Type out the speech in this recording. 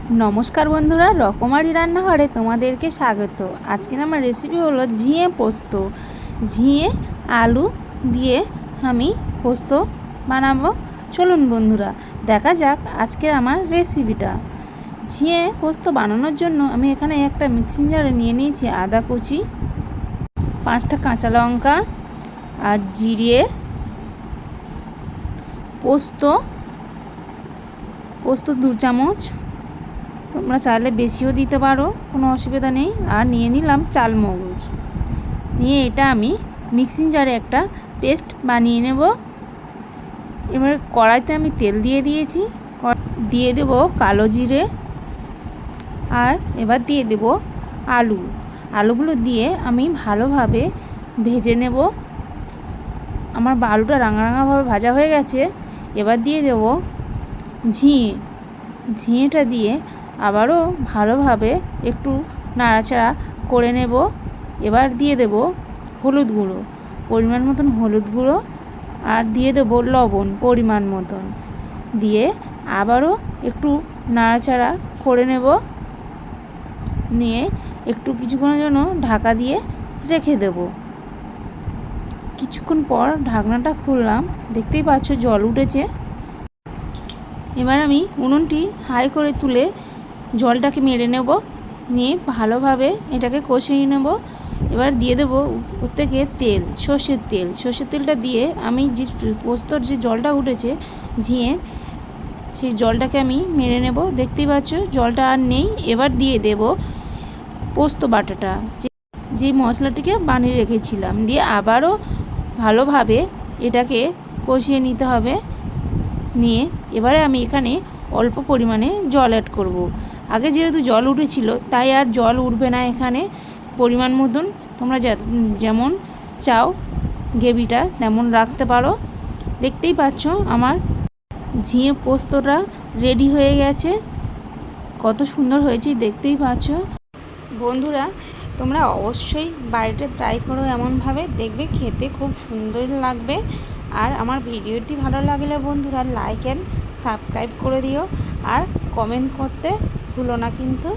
নমস্কার বন্ধুরা, রকমারি রান্নাঘরে তোমাদেরকে স্বাগত। আজকের আমার রেসিপি হলো ঝিঙে পোস্ত। ঝিঙে আলু দিয়ে আমি পোস্ত বানাবো। চলুন বন্ধুরা, দেখা যাক আজকের আমার রেসিপিটা। ঝিঙে পোস্ত বানানোর জন্য আমি এখানে একটা মিক্সিং জারে নিয়ে নিয়েছি আদা কুচি, 5টা কাঁচা লঙ্কা আর জিরে, পোস্ত 2 চামচ, তোমরা চাইলে বেশিও দিতে পারো, কোনো অসুবিধা নেই। আর নিয়ে নিলাম চালমগজ, নিয়ে এটা আমি মিক্সিং জারে একটা পেস্ট বানিয়ে নেব। এবার কড়াইতে আমি তেল দিয়ে দিয়েছি, দিয়ে দেব কালো জিরে, আর এবার দিয়ে দেব আলুগুলো দিয়ে আমি ভালোভাবে ভেজে নেব। আমার আলুটা রাঙা রাঙাভাবে ভাজা হয়ে গেছে। এবার দিয়ে দেব ঝিঙেটা দিয়ে আবারও ভালোভাবে একটু নাড়াচাড়া করে নেব। এবার দিয়ে দেব হলুদ গুঁড়ো, পরিমাণ মতন হলুদ গুঁড়ো, আর দিয়ে দেব লবণ পরিমাণ মতন, দিয়ে আবারও একটু নাড়াচাড়া করে নেব। নিয়ে একটু কিছুক্ষণের জন্য ঢাকা দিয়ে রেখে দেব। কিছুক্ষণ পর ঢাকনাটা খুললাম, দেখতেই পাচ্ছ জল উঠেছে। এবার আমি উনুনটি হাই করে তুলে জলটাকে মেরে নেব, নিয়ে ভালোভাবে এটাকে কষিয়ে নেব। এবার দিয়ে দেব ওর থেকে তেল, সর্ষের তেলটা দিয়ে আমি যে পোস্তর যে জলটা উঠেছে ঝিঙে, সেই জলটাকে আমি মেরে নেব। দেখতেই পাচ্ছ জলটা আর নেই। এবার দিয়ে দেব পোস্ত বাটাটা, যে মশলাটিকে বানিয়ে রেখেছিলাম, দিয়ে আবারও ভালোভাবে এটাকে কষিয়ে নিতে হবে। নিয়ে এবারে আমি এখানে অল্প পরিমাণে জল অ্যাড করব। আগে যেহেতু জল উঠেছিল তাই আর জল উঠবে না এখানে। পরিমাণ মতন তোমরা যেমন চাও গ্রেভিটা তেমন রাখতে পারো। দেখতেই পাচ্ছ আমার ঝিঙে পোস্তটা রেডি হয়ে গেছে, কত সুন্দর হয়েছে দেখতেই পাচ্ছ। বন্ধুরা, তোমরা অবশ্যই বাড়িতে ট্রাই করো এমনভাবে, দেখবে খেতে খুব সুন্দর লাগবে। আর আমার ভিডিওটি ভালো লাগলে বন্ধুরা লাইক অ্যান্ড সাবস্ক্রাইব করে দিও, আর কমেন্ট করতে ভুলো না কিন্তু।